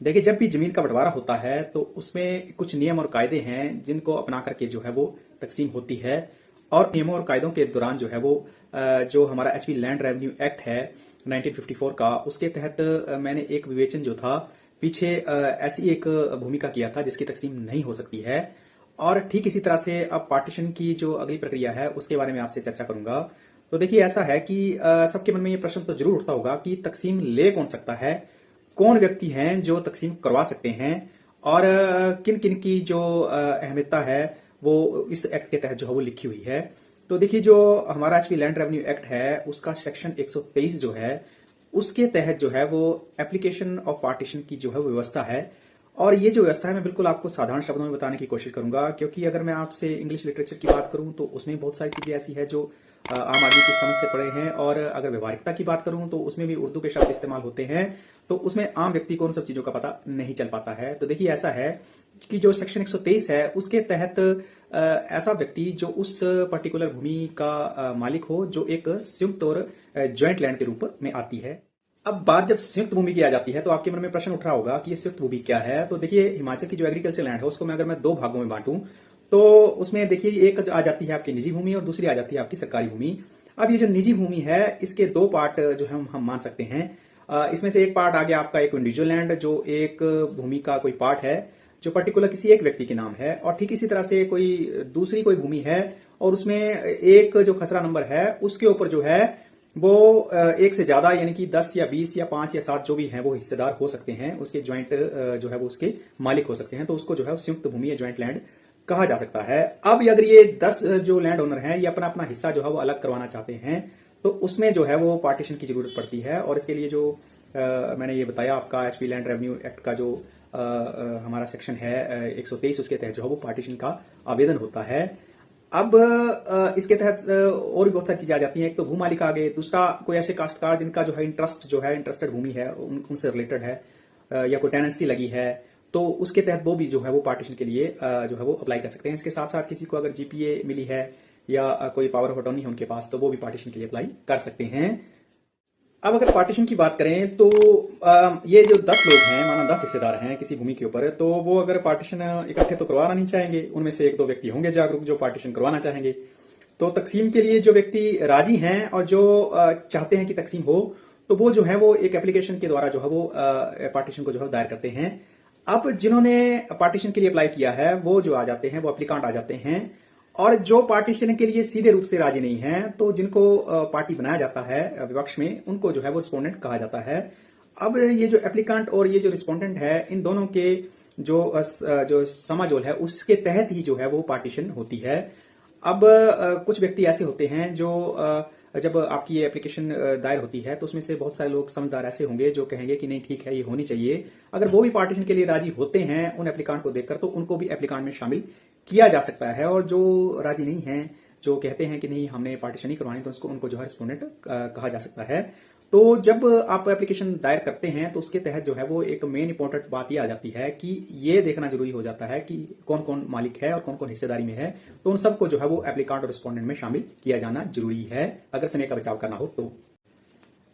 देखिए, जब भी जमीन का बंटवारा होता है तो उसमें कुछ नियम और कायदे हैं जिनको अपना करके जो है वो तकसीम होती है। और नियमों और कायदों के दौरान जो है वो जो हमारा एचपी लैंड रेवेन्यू एक्ट है 1954 का, उसके तहत मैंने एक विवेचन जो था पीछे ऐसी एक भूमिका किया था जिसकी तकसीम नहीं हो सकती है। और ठीक इसी तरह से अब पार्टीशन की जो अगली प्रक्रिया है उसके बारे में आपसे चर्चा करूंगा। तो देखिए, ऐसा है कि सबके मन में ये प्रश्न तो जरूर उठता होगा कि तकसीम ले कौन सकता है, कौन व्यक्ति हैं जो तकसीम करवा सकते हैं, और किन किन की जो अहमियता है वो इस एक्ट के तहत जो है वो लिखी हुई है। तो देखिए, जो हमारा एचपी लैंड रेवेन्यू एक्ट है उसका सेक्शन 123 जो है उसके तहत जो है वो एप्लीकेशन ऑफ पार्टीशन की जो है वो व्यवस्था है। और ये जो व्यवस्था है मैं बिल्कुल आपको साधारण शब्दों में बताने की कोशिश करूंगा, क्योंकि अगर मैं आपसे इंग्लिश लिटरेचर की बात करूं तो उसमें बहुत सारी चीजें ऐसी है जो आम आदमी की समझ से परे हैं। और अगर व्यवहारिकता की बात करूं तो उसमें भी उर्दू के शब्द इस्तेमाल होते हैं, तो उसमें आम व्यक्ति को उन सब चीजों का पता नहीं चल पाता है। तो देखिए, ऐसा है कि जो सेक्शन 123 है उसके तहत ऐसा व्यक्ति जो उस पर्टिकुलर भूमि का मालिक हो जो एक संयुक्त और ज्वाइंट लैंड के रूप में आती है। अब बात जब संयुक्त भूमि की आ जाती है तो आपके मन में प्रश्न उठ रहा होगा कि ये संयुक्त भूमि क्या है। तो देखिए, हिमाचल की जो एग्रीकल्चर लैंड है उसको मैं अगर मैं दो भागों में बांटूं तो उसमें देखिए, एक आ जाती है आपकी निजी भूमि और दूसरी आ जाती है आपकी सरकारी भूमि। अब ये जो निजी भूमि है इसके दो पार्ट जो है हम मान सकते हैं। इसमें से एक पार्ट आ गया आपका एक इंडिविजुअल लैंड, जो एक भूमि का कोई पार्ट है जो पर्टिकुलर किसी एक व्यक्ति के नाम है। और ठीक इसी तरह से कोई दूसरी कोई भूमि है और उसमें एक जो खसरा नंबर है उसके ऊपर जो है वो एक से ज्यादा यानी कि 10 या 20 या 5 या 7 जो भी हैं वो हिस्सेदार हो सकते हैं, उसके ज्वाइंट जो है वो उसके मालिक हो सकते हैं। तो उसको जो है संयुक्त भूमि या ज्वाइंट लैंड कहा जा सकता है। अब अगर ये 10 जो लैंड ओनर हैं ये अपना अपना हिस्सा जो है वो अलग करवाना चाहते हैं तो उसमें जो है वो पार्टीशन की जरूरत पड़ती है। और इसके लिए जो मैंने ये बताया आपका एचपी लैंड रेवेन्यू एक्ट का जो हमारा सेक्शन है 123, उसके तहत जो है वो पार्टीशन का आवेदन होता है। अब इसके तहत और भी बहुत सारी चीजें आ जाती हैं। एक तो भू मालिक आ गए, दूसरा कोई ऐसे काश्तकार जिनका जो है इंटरेस्ट जो है इंटरेस्टेड भूमि है उनसे रिलेटेड है, या कोई टेनेंसी लगी है तो उसके तहत वो भी जो है वो पार्टीशन के लिए जो है वो अप्लाई कर सकते हैं। इसके साथ साथ किसी को अगर जीपीए मिली है या कोई पावर ऑफ अटॉर्नी है उनके पास तो वो भी पार्टीशन के लिए अप्लाई कर सकते हैं। अब अगर पार्टीशन की बात करें तो ये जो 10 लोग हैं, माना 10 हिस्सेदार हैं किसी भूमि के ऊपर, तो वो अगर पार्टीशन इकट्ठे तो करवाना नहीं चाहेंगे। उनमें से एक दो व्यक्ति होंगे जागरूक जो पार्टीशन करवाना चाहेंगे। तो तकसीम के लिए जो व्यक्ति राजी हैं और जो चाहते हैं कि तकसीम हो, तो वो जो है वो एक एप्लीकेशन के द्वारा जो है वो पार्टीशन को जो है दायर करते हैं। अब जिन्होंने पार्टीशन के लिए अप्लाई किया है वो जो आ जाते हैं वो एप्लीकांट आ जाते हैं। और जो पार्टीशन के लिए सीधे रूप से राजी नहीं है तो जिनको पार्टी बनाया जाता है विपक्ष में, उनको जो है वो रिस्पोंडेंट कहा जाता है। अब ये जो एप्लीकांट और ये जो रिस्पोंडेंट है, इन दोनों के जो समाजोल है उसके तहत ही जो है वो पार्टीशन होती है। अब कुछ व्यक्ति ऐसे होते हैं जो जब आपकी ये एप्लीकेशन दायर होती है तो उसमें से बहुत सारे लोग समझदार ऐसे होंगे जो कहेंगे कि नहीं ठीक है ये होनी चाहिए। अगर वो भी पार्टीशन के लिए राजी होते हैं उन एप्लीकांट को देखकर तो उनको भी एप्लीकांट में शामिल किया जा सकता है। और जो राजी नहीं है, जो कहते हैं कि नहीं हमने पार्टीशन नहीं करवानी, तो उसको उनको जो है रिस्पोंडेंट कहा जा सकता है। तो जब आप एप्लीकेशन दायर करते हैं तो उसके तहत जो है वो एक मेन इंपॉर्टेंट बात ये आ जाती है कि ये देखना जरूरी हो जाता है कि कौन कौन मालिक है और कौन कौन हिस्सेदारी में है। तो उन सबको जो है वो एप्लीकांट और रिस्पोंडेंट में शामिल किया जाना जरूरी है अगर समय का बचाव करना हो तो।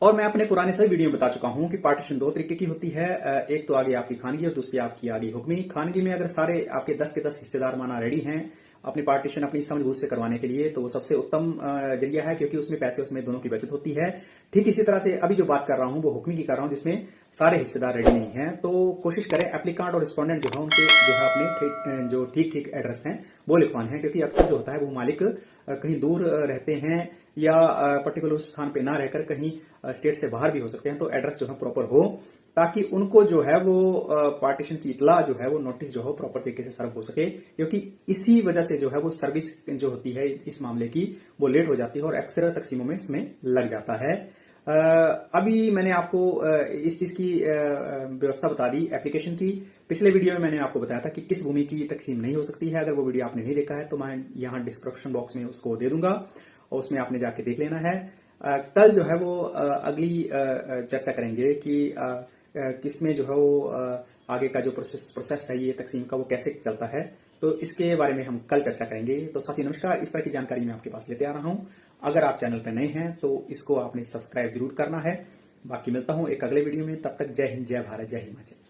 और मैं अपने पुराने सभी वीडियो में बता चुका हूं कि पार्टीशन दो तरीके की होती है। एक तो आगे आपकी खानगी और दूसरी आपकी आगे हुक्मी। खानगी में अगर सारे आपके 10 के 10 हिस्सेदार माना रेडी हैं अपनी पार्टीशन अपनी समझबूझ से करवाने के लिए, तो वो सबसे उत्तम जरिया है, क्योंकि उसमें पैसे उसमें दोनों की बचत होती है। ठीक इसी तरह से अभी जो बात कर रहा हूं वो हुक्मी की कर रहा हूं जिसमें सारे हिस्सेदार रेडी नहीं है। तो कोशिश करें एप्लीकांट और रिस्पोंडेंट जो है उनके जो है अपने जो ठीक ठीक एड्रेस हैं वो लिखवाने हैं, क्योंकि अक्सर जो होता है वो मालिक कहीं दूर रहते हैं या पर्टिकुलर उस स्थान पे ना रहकर कहीं स्टेट से बाहर भी हो सकते हैं। तो एड्रेस जो है प्रॉपर हो ताकि उनको जो है वो पार्टीशन की इतला जो है वो नोटिस जो है प्रॉपर तरीके से सर्व हो सके, क्योंकि इसी वजह से जो है वो सर्विस जो होती है इस मामले की वो लेट हो जाती है और अक्सर तकसीमों में इसमें लग जाता है। अभी मैंने आपको इस चीज की व्यवस्था बता दी एप्लीकेशन की। पिछले वीडियो में मैंने आपको बताया था कि किस भूमि की तकसीम नहीं हो सकती है। अगर वो वीडियो आपने नहीं देखा है तो मैं यहाँ डिस्क्रिप्शन बॉक्स में उसको दे दूंगा और उसमें आपने जाके देख लेना है। कल जो है वो अगली चर्चा करेंगे कि किसमें जो है वो आगे का जो प्रोसेस है ये तकसीम का वो कैसे चलता है, तो इसके बारे में हम कल चर्चा करेंगे। तो साथी नमस्कार, इस तरह की जानकारी मैं आपके पास लेते आ रहा हूं। अगर आप चैनल पर नए हैं तो इसको आपने सब्सक्राइब जरूर करना है। बाकी मिलता हूं एक अगले वीडियो में, तब तक जय हिंद, जय भारत, जय हिमाचल।